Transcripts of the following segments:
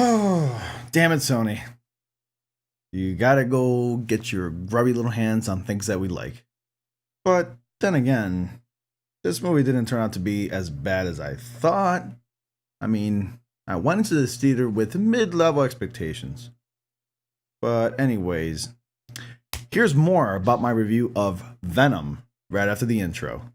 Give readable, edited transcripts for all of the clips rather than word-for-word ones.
Oh, damn it, Sony. You gotta go get your grubby little hands on things that we like. But then again, this movie didn't turn out to be as bad as I thought. I mean, I went into this theater with mid-level expectations. But anyways, here's more about my review of Venom right after the intro.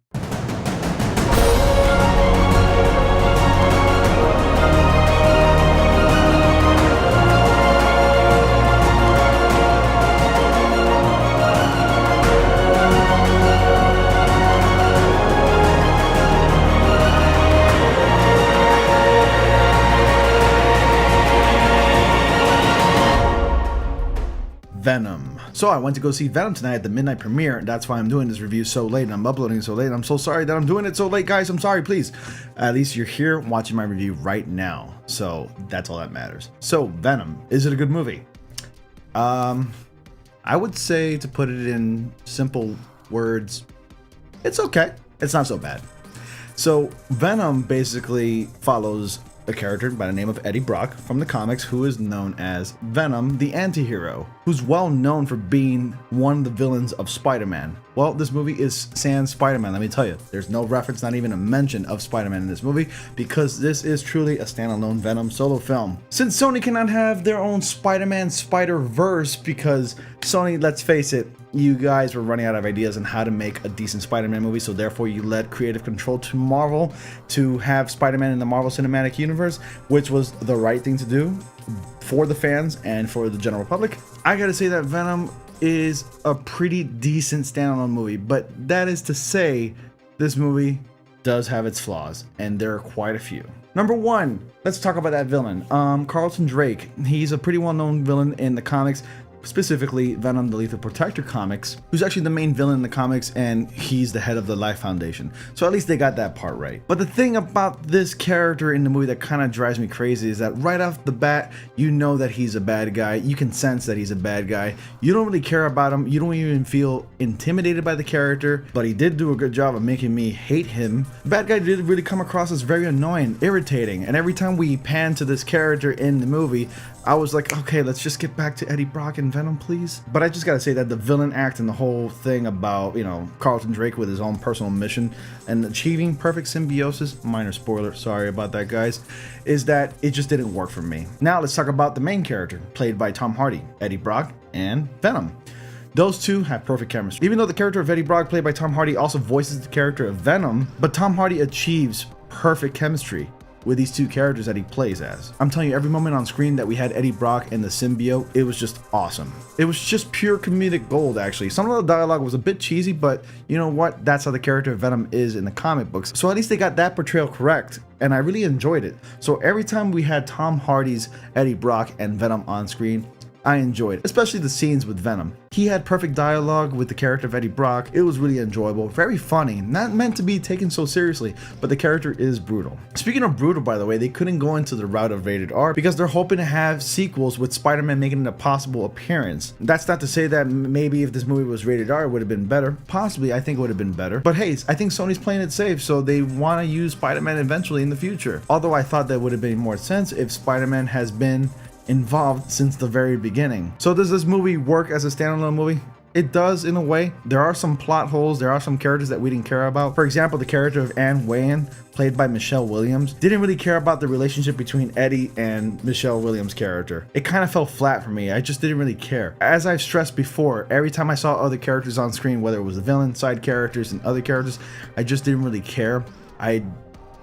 Venom. So I went to go see Venom tonight at the midnight premiere, and that's why I'm doing this review so late and I'm uploading it so late. I'm so sorry that I'm doing it so late, guys. I'm sorry, please. At least you're here watching my review right now, so that's all that matters. So Venom, is it a good movie? I would say, to put it in simple words, it's okay. It's not so bad. So Venom basically follows a character by the name of Eddie Brock from the comics, who is known as Venom, the anti-hero, who's well known for being one of the villains of Spider-Man. Well, this movie is sans Spider-Man, let me tell you. There's no reference, not even a mention of Spider-Man in this movie, because this is truly a standalone Venom solo film. Since Sony cannot have their own Spider-Man Spider-Verse, because Sony, let's face it, you guys were running out of ideas on how to make a decent Spider-Man movie, so therefore you let creative control to Marvel to have Spider-Man in the Marvel Cinematic Universe, which was the right thing to do for the fans and for the general public. I gotta say that Venom is a pretty decent standalone movie, but that is to say, this movie does have its flaws, and there are quite a few. Number one, let's talk about that villain. Carlton Drake. He's a pretty well-known villain in the comics, specifically Venom the Lethal Protector comics, who's actually the main villain in the comics, and he's the head of the Life Foundation. So at least they got that part right. But the thing about this character in the movie that kind of drives me crazy is that right off the bat, you know that he's a bad guy. You can sense that he's a bad guy. You don't really care about him. You don't even feel intimidated by the character, but he did do a good job of making me hate him. The bad guy did really come across as very annoying, irritating, and every time we pan to this character in the movie, I was like, okay, let's just get back to Eddie Brock and Venom, please. But I just gotta say that the villain act and the whole thing about, you know, Carlton Drake with his own personal mission and achieving perfect symbiosis, minor spoiler, sorry about that, guys, is that it just didn't work for me. Now let's talk about the main character, played by Tom Hardy, Eddie Brock, and Venom. Those two have perfect chemistry. Even though the character of Eddie Brock, played by Tom Hardy, also voices the character of Venom, but Tom Hardy achieves perfect chemistry with these two characters that he plays as. I'm telling you, every moment on screen that we had Eddie Brock and the symbiote, it was just awesome. It was just pure comedic gold, actually. Some of the dialogue was a bit cheesy, but you know what? That's how the character of Venom is in the comic books. So at least they got that portrayal correct, and I really enjoyed it. So every time we had Tom Hardy's Eddie Brock and Venom on screen, I enjoyed it, especially the scenes with Venom. He had perfect dialogue with the character of Eddie Brock. It was really enjoyable, very funny, not meant to be taken so seriously, but the character is brutal. Speaking of brutal, by the way, they couldn't go into the route of rated R because they're hoping to have sequels with Spider-Man making a possible appearance. That's not to say that maybe if this movie was rated R, it would have been better. Possibly, I think it would have been better. But hey, I think Sony's playing it safe, so they want to use Spider-Man eventually in the future. Although I thought that would have made more sense if Spider-Man has been involved since the very beginning. So does this movie work as a standalone movie? It does, in a way. There are some plot holes, there are some characters that we didn't care about. For example, the character of Anne Weyand, played by Michelle Williams, didn't really care about the relationship between Eddie and Michelle Williams' character. It kind of fell flat for me. I just didn't really care. As I've stressed before, every time I saw other characters on screen, whether it was the villain, side characters, and other characters, I just didn't really care. I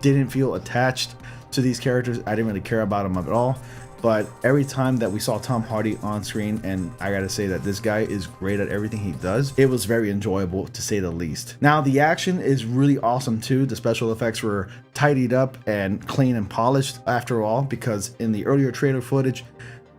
didn't feel attached to these characters. I didn't really care about them at all. But every time that we saw Tom Hardy on screen, and I gotta say that this guy is great at everything he does, it was very enjoyable, to say the least. Now, the action is really awesome too. The special effects were tidied up and clean and polished after all, because in the earlier trailer footage,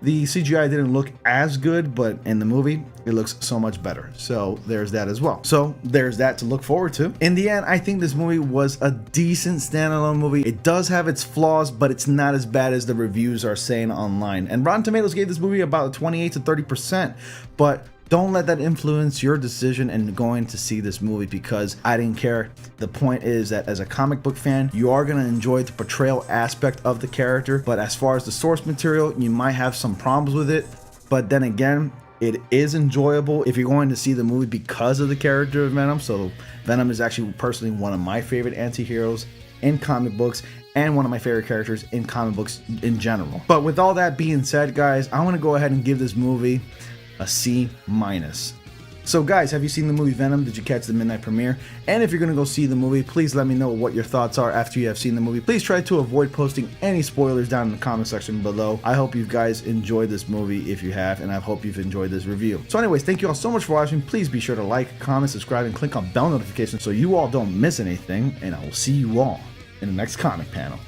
the CGI didn't look as good, but in the movie, it looks so much better. So there's that as well. So there's that to look forward to. In the end, I think this movie was a decent standalone movie. It does have its flaws, but it's not as bad as the reviews are saying online. And Rotten Tomatoes gave this movie about 28 to 30%, but Don't let that influence your decision in going to see this movie because I didn't care. The point is that as a comic book fan, you are going to enjoy the portrayal aspect of the character, but as far as the source material, you might have some problems with it. But then again, it is enjoyable if you're going to see the movie because of the character of Venom. So Venom is actually personally one of my favorite anti-heroes in comic books and one of my favorite characters in comic books in general. But with all that being said, guys, I want to go ahead and give this movie a C-. So guys, have you seen the movie Venom? Did you catch the midnight premiere? And if you're going to go see the movie, please let me know what your thoughts are after you have seen the movie. Please try to avoid posting any spoilers down in the comment section below. I hope you guys enjoyed this movie if you have, and I hope you've enjoyed this review. So anyways, thank you all so much for watching. Please be sure to like, comment, subscribe, and click on bell notifications so you all don't miss anything, and I will see you all in the next comic panel.